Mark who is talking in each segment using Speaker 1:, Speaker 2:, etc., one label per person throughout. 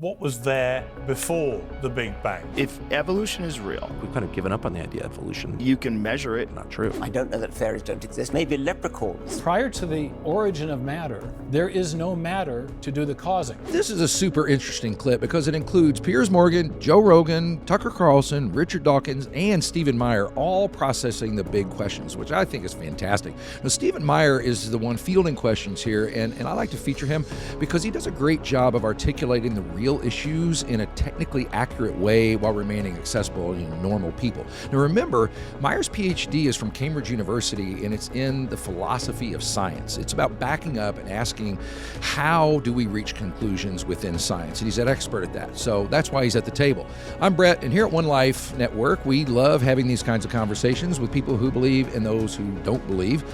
Speaker 1: What was there before the Big Bang?
Speaker 2: If evolution is real,
Speaker 3: We've kind of given up on the idea of evolution.
Speaker 2: you can measure it.
Speaker 3: Not true.
Speaker 4: I don't know that fairies don't exist. Maybe leprechauns.
Speaker 5: Prior to the origin of matter, there is no matter to do the causing.
Speaker 6: This is a super interesting clip because it includes Piers Morgan, Joe Rogan, Tucker Carlson, Richard Dawkin, and Stephen Meyer all processing the big questions, which I think is fantastic. Now, Stephen Meyer is the one fielding questions here, and I like to feature him because he does a great job of articulating the real issues in a technically accurate way while remaining accessible to normal people. Now remember, Meyer's PhD is from Cambridge University, and it's in the philosophy of science. It's about backing up and asking, how do we reach conclusions within science? And he's an expert at that. So that's why he's at the table. I'm Brett, and here at One Life Network, we love having these kinds of conversations with people who believe and those who don't believe.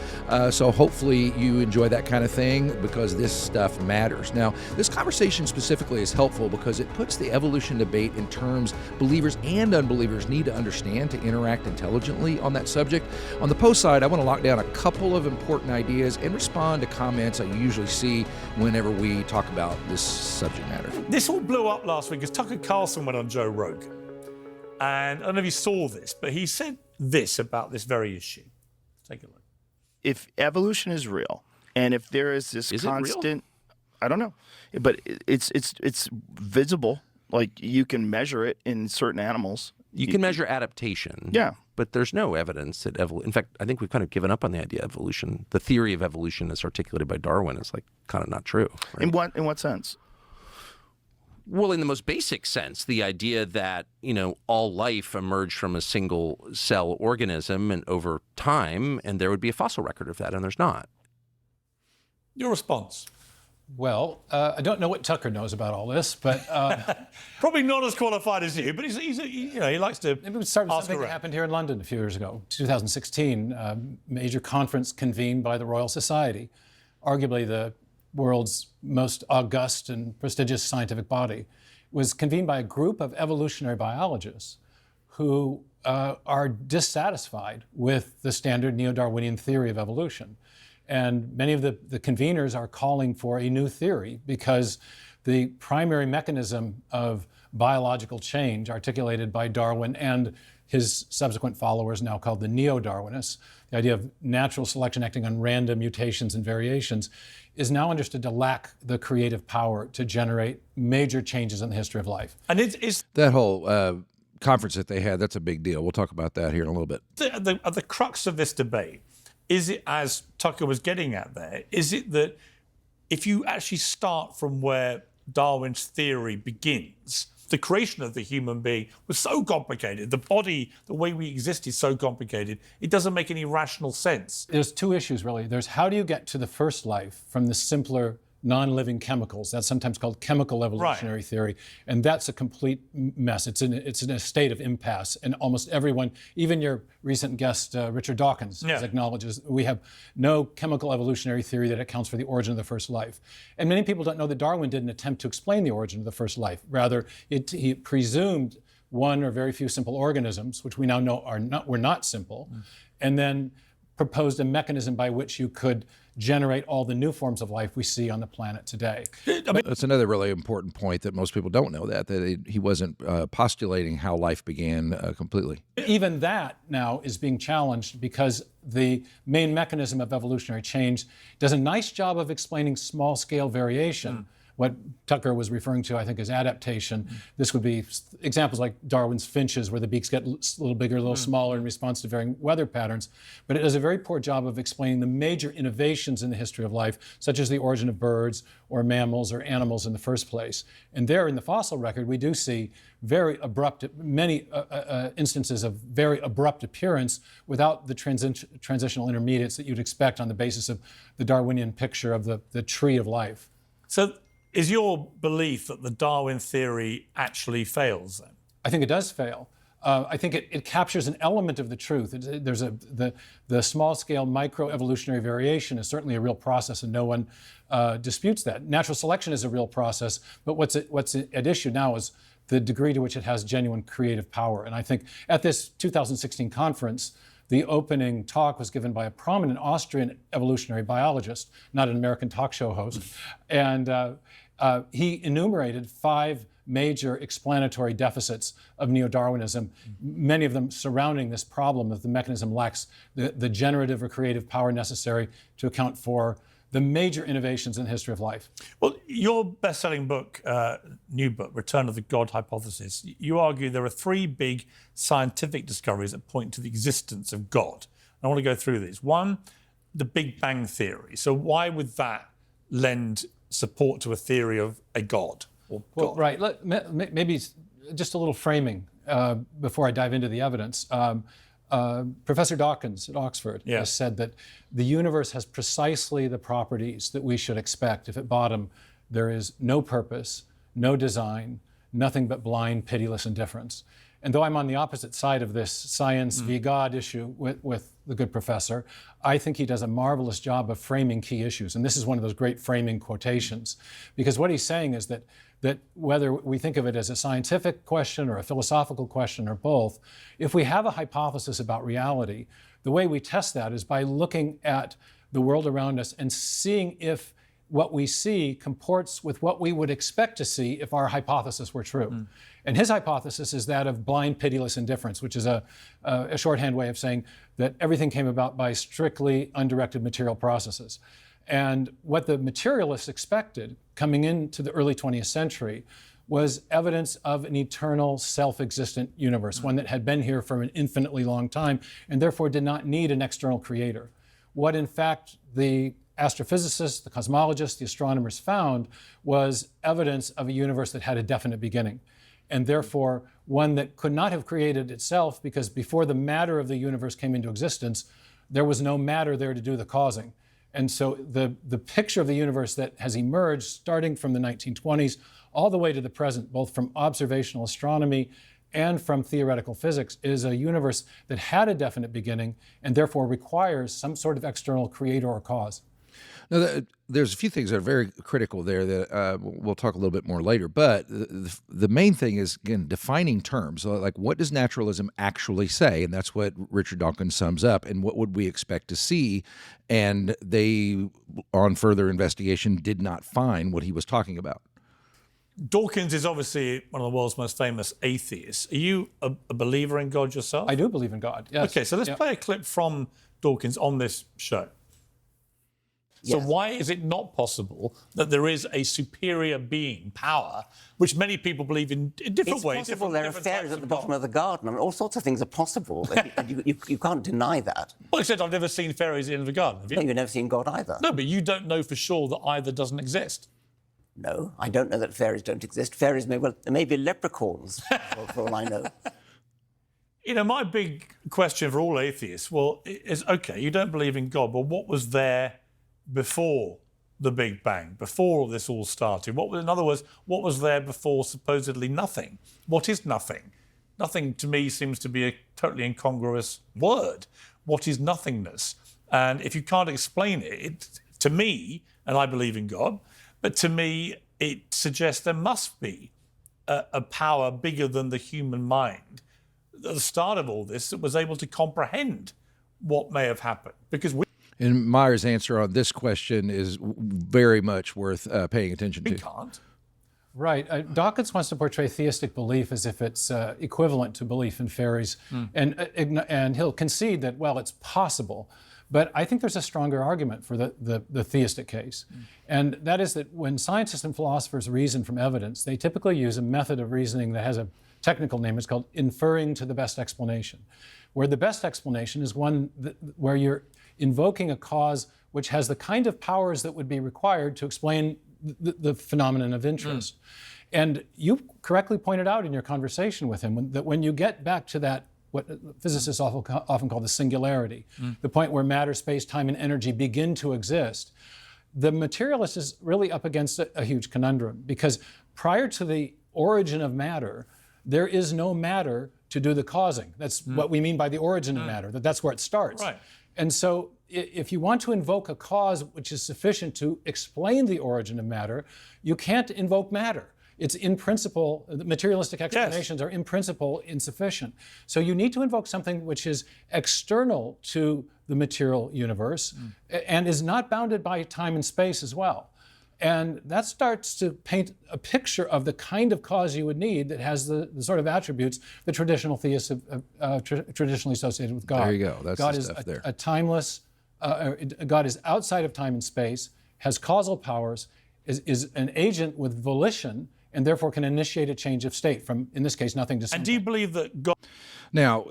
Speaker 6: So hopefully you enjoy that kind of thing because this stuff matters. Now, this conversation specifically is helpful because it puts the evolution debate in terms believers and unbelievers need to understand to interact intelligently on that subject. On the post side, I want to lock down a couple of important ideas and respond to comments I usually see whenever we talk about this subject matter.
Speaker 1: This all blew up last week because Tucker Carlson went on Joe Rogan. And I don't know if you saw this, but he said this about this very issue. Take a look.
Speaker 2: If evolution is real, and if there is this constant, I don't know, but it's visible. Like you can measure it in certain animals.
Speaker 3: You can measure adaptation.
Speaker 2: Yeah.
Speaker 3: But there's no evidence that in fact, I think we've kind of given up on the idea of evolution. The theory of evolution as articulated by Darwin is like kind of not true. Right?
Speaker 2: In what sense?
Speaker 3: Well, in the most basic sense, the idea that, all life emerged from a single cell organism and over time, and there would be a fossil record of that, and there's not.
Speaker 1: Your response?
Speaker 5: Well, I don't know what Tucker knows about all this, but
Speaker 1: Probably not as qualified as you, but he likes to
Speaker 5: maybe we start with
Speaker 1: ask
Speaker 5: something that
Speaker 1: around.
Speaker 5: happened here in London a few years ago, 2016, a major conference convened by the Royal Society, arguably the world's most august and prestigious scientific body, was convened by a group of evolutionary biologists who are dissatisfied with the standard neo-Darwinian theory of evolution. And many of the conveners are calling for a new theory because the primary mechanism of biological change articulated by Darwin and his subsequent followers, now called the neo-Darwinists, the idea of natural selection acting on random mutations and variations, is now understood to lack the creative power to generate major changes in the history of life.
Speaker 1: And it's
Speaker 6: That whole conference that they had, that's a big deal. We'll talk about that here in a little bit.
Speaker 1: at the crux of this debate. Is it, as Tucker was getting at there, is it that if you actually start from where Darwin's theory begins, the creation of the human being was so complicated, the body, the way we exist is so complicated, it doesn't make any rational sense.
Speaker 5: There's two issues, really. There's how do you get to the first life from the simpler non-living chemicals? That's sometimes called chemical evolutionary theory, and that's a complete mess. It's in a state of impasse, and almost everyone, even your recent guest, Richard Dawkin, acknowledges we have no chemical evolutionary theory that accounts for the origin of the first life. And many people don't know that Darwin didn't attempt to explain the origin of the first life. Rather, he presumed one or very few simple organisms, which we now know were not simple, and then proposed a mechanism by which you could generate all the new forms of life we see on the planet today.
Speaker 6: That's another really important point that most people don't know, that he wasn't postulating how life began completely.
Speaker 5: Even that now is being challenged because the main mechanism of evolutionary change does a nice job of explaining small-scale variation. What Tucker was referring to, I think, is adaptation. This would be examples like Darwin's finches, where the beaks get a little bigger, a little smaller in response to varying weather patterns. But it does a very poor job of explaining the major innovations in the history of life, such as the origin of birds or mammals or animals in the first place. And there in the fossil record, we do see very abrupt, many instances of very abrupt appearance without the transitional intermediates that you'd expect on the basis of the Darwinian picture of the tree of life.
Speaker 1: So is your belief that the Darwin theory actually fails then?
Speaker 5: I think it does fail. I think it captures an element of the truth. There's the small-scale microevolutionary variation is certainly a real process, and no one disputes that. Natural selection is a real process, but what's at issue now is the degree to which it has genuine creative power. And I think at this 2016 conference, the opening talk was given by a prominent Austrian evolutionary biologist, not an American talk show host, and he enumerated 5 major explanatory deficits of neo-Darwinism, many of them surrounding this problem that the mechanism lacks the generative or creative power necessary to account for the major innovations in the history of life.
Speaker 1: Well, your best-selling book, new book, Return of the God Hypothesis, you argue there are three big scientific discoveries that point to the existence of God. I want to go through these. One, the Big Bang Theory. So why would that lend support to a theory of a God? Or
Speaker 5: Well,
Speaker 1: God?
Speaker 5: right. Maybe just a little framing before I dive into the evidence. Professor Dawkins at Oxford has said that the universe has precisely the properties that we should expect if at bottom there is no purpose, no design, nothing but blind, pitiless indifference. And though I'm on the opposite side of this science v. God issue with the good professor, I think he does a marvelous job of framing key issues. And this is one of those great framing quotations, because what he's saying is that whether we think of it as a scientific question or a philosophical question or both, if we have a hypothesis about reality, the way we test that is by looking at the world around us and seeing if what we see comports with what we would expect to see if our hypothesis were true. And his hypothesis is that of blind, pitiless indifference, which is a shorthand way of saying that everything came about by strictly undirected material processes. And what the materialists expected coming into the early 20th century was evidence of an eternal, self-existent universe, one that had been here for an infinitely long time and therefore did not need an external creator. What in fact the astrophysicists, the cosmologists, the astronomers found was evidence of a universe that had a definite beginning, and therefore one that could not have created itself, because before the matter of the universe came into existence, there was no matter there to do the causing. And so the picture of the universe that has emerged starting from the 1920s all the way to the present, both from observational astronomy and from theoretical physics, is a universe that had a definite beginning and therefore requires some sort of external creator or cause.
Speaker 6: Now, there's a few things that are very critical there that we'll talk a little bit more later, but the main thing is, again, defining terms. Like, what does naturalism actually say? And that's what Richard Dawkin sums up, and what would we expect to see? And they, on further investigation, did not find what he was talking about.
Speaker 1: Dawkins is obviously one of the world's most famous atheists. Are you a believer in God yourself?
Speaker 5: I do believe in God, yes.
Speaker 1: Okay, so let's play a clip from Dawkins on this show. So why is it not possible that there is a superior being, power, which many people believe in different ways?
Speaker 4: It's possible there are fairies at the bottom of the garden. I mean, all sorts of things are possible. You can't deny that.
Speaker 1: Well, except I've never seen fairies at the end of the garden. Have you?
Speaker 4: No, you've never seen God either.
Speaker 1: No, but you don't know for sure that either doesn't exist.
Speaker 4: No, I don't know that fairies don't exist. Fairies may be leprechauns, for all I know.
Speaker 1: You know, my big question for all atheists, is, okay, you don't believe in God, but what was there before the Big Bang, before this all started? In other words, what was there before supposedly nothing? What is nothing? Nothing to me seems to be a totally incongruous word. What is nothingness? And if you can't explain it, to me, and I believe in God, but to me, it suggests there must be a power bigger than the human mind at the start of all this that was able to comprehend what may have happened.
Speaker 6: And Meyer's answer on this question is very much worth paying attention to.
Speaker 1: We can't.
Speaker 5: Right. Dawkins wants to portray theistic belief as if it's equivalent to belief in fairies. And he'll concede that, well, it's possible. But I think there's a stronger argument for the theistic case. And that is that when scientists and philosophers reason from evidence, they typically use a method of reasoning that has a technical name. It's called inferring to the best explanation, where the best explanation is one where you're invoking a cause which has the kind of powers that would be required to explain the phenomenon of interest. And you correctly pointed out in your conversation with him that when you get back to that, what physicists often call the singularity, the point where matter, space, time, and energy begin to exist, the materialist is really up against a huge conundrum, because prior to the origin of matter, there is no matter to do the causing. That's what we mean by the origin of matter, that's where it starts.
Speaker 1: Right.
Speaker 5: And so if you want to invoke a cause which is sufficient to explain the origin of matter, you can't invoke matter. It's in principle, the materialistic explanations are in principle insufficient. So you need to invoke something which is external to the material universe and is not bounded by time and space as well. And that starts to paint a picture of the kind of cause you would need that has the sort of attributes the traditional theists have traditionally associated with God.
Speaker 6: There you go. That's
Speaker 5: God
Speaker 6: the
Speaker 5: is
Speaker 6: stuff there.
Speaker 5: a timeless, God is outside of time and space, has causal powers, is an agent with volition, and therefore can initiate a change of state from, in this case, nothing to something.
Speaker 1: And do you believe that God...
Speaker 6: Now,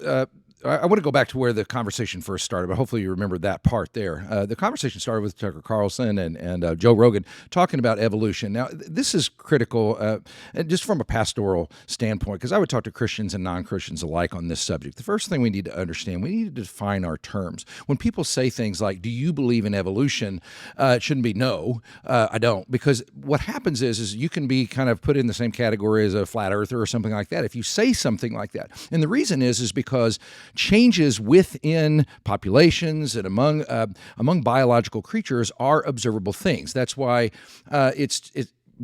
Speaker 6: I want to go back to where the conversation first started, but hopefully you remember that part there. The conversation started with Tucker Carlson and Joe Rogan talking about evolution. Now, this is critical just from a pastoral standpoint, because I would talk to Christians and non-Christians alike on this subject. The first thing we need to understand, we need to define our terms. When people say things like, do you believe in evolution? It shouldn't be no, I don't, because what happens is you can be kind of put in the same category as a flat earther or something like that if you say something like that. And the reason is because changes within populations and among biological creatures are observable things. That's why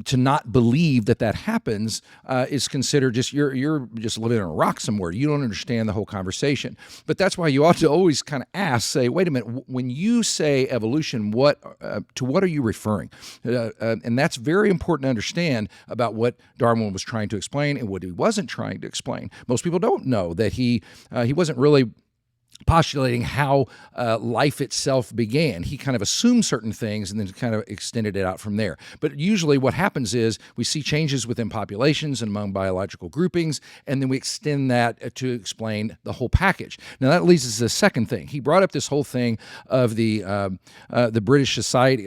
Speaker 6: to not believe that happens is considered just you're just living on a rock somewhere. You don't understand the whole conversation. But that's why you ought to always kind of say, wait a minute, when you say evolution, to what are you referring? And that's very important to understand about what Darwin was trying to explain and what he wasn't trying to explain. Most people don't know that he wasn't really postulating how life itself began. He kind of assumed certain things and then kind of extended it out from there. But usually what happens is we see changes within populations and among biological groupings, and then we extend that to explain the whole package. Now that leads us to the second thing. He brought up this whole thing of the British Society,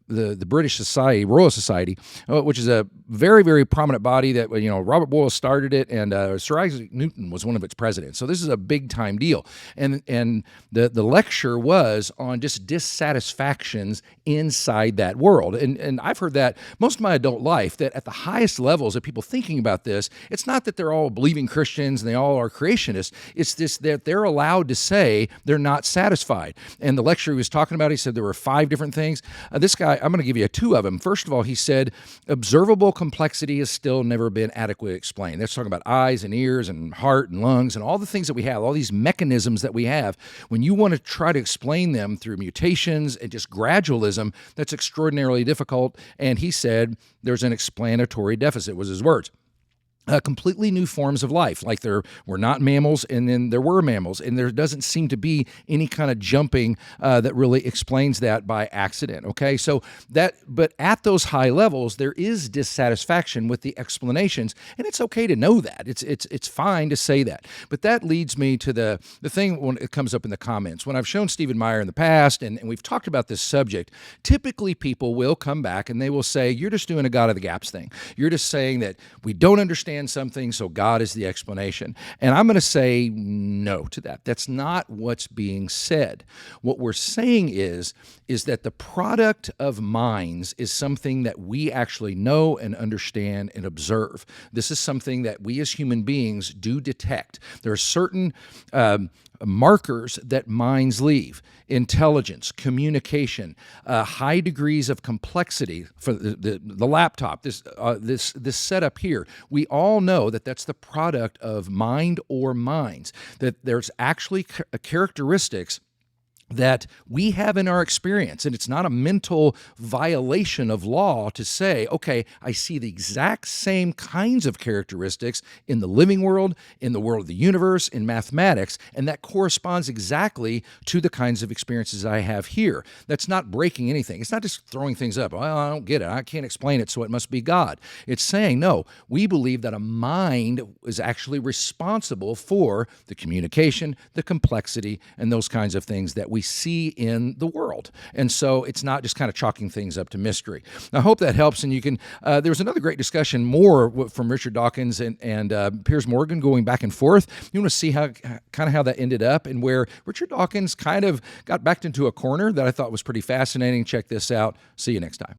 Speaker 6: the British Society, Royal Society, which is a very, very prominent body that, Robert Boyle started it, and Sir Isaac Newton was one of its presidents. So this is a big-time deal. And the lecture was on just dissatisfactions inside that world. And I've heard that most of my adult life, that at the highest levels of people thinking about this, it's not that they're all believing Christians and they all are creationists. It's this that they're allowed to say they're not satisfied. And the lecture he was talking about, he said there were 5 different things. This guy, I'm going to give you 2 of them. First of all, he said observable complexity has still never been adequately explained. That's talking about eyes and ears and heart and lungs and all the things that we have, all these mechanisms that we have. When you want to try to explain them through mutations and just gradualism, that's extraordinarily difficult. And he said there's an explanatory deficit, was his words. Completely new forms of life, like there were not mammals and then there were mammals, and there doesn't seem to be any kind of jumping that really explains that by accident. Okay, so but at those high levels, there is dissatisfaction with the explanations, and it's okay to know that. It's fine to say that. But that leads me to the thing when it comes up in the comments. When I've shown Stephen Meyer in the past, and we've talked about this subject, typically people will come back and they will say, you're just doing a God of the gaps thing. You're just saying that we don't understand something, so God is the explanation. And I'm going to say no to that. That's not what's being said. What we're saying is that the product of minds is something that we actually know and understand and observe. This is something that we as human beings do detect. There are certain markers that minds leave: intelligence, communication, high degrees of complexity. For the laptop, this setup here, we all know that that's the product of mind or minds, that there's actually characteristics that we have in our experience. And it's not a mental violation of law to say, okay, I see the exact same kinds of characteristics in the living world, in the world of the universe, in mathematics, and that corresponds exactly to the kinds of experiences I have here. That's not breaking anything. It's not just throwing things up. Well, I don't get it. I can't explain it, so it must be God. It's saying, no, we believe that a mind is actually responsible for the communication, the complexity, and those kinds of things that we see in the world. And so it's not just kind of chalking things up to mystery. I hope that helps. And you can, there was another great discussion more from Richard Dawkins and Piers Morgan going back and forth. You want to see how that ended up, and where Richard Dawkins kind of got backed into a corner that I thought was pretty fascinating. Check this out. See you next time.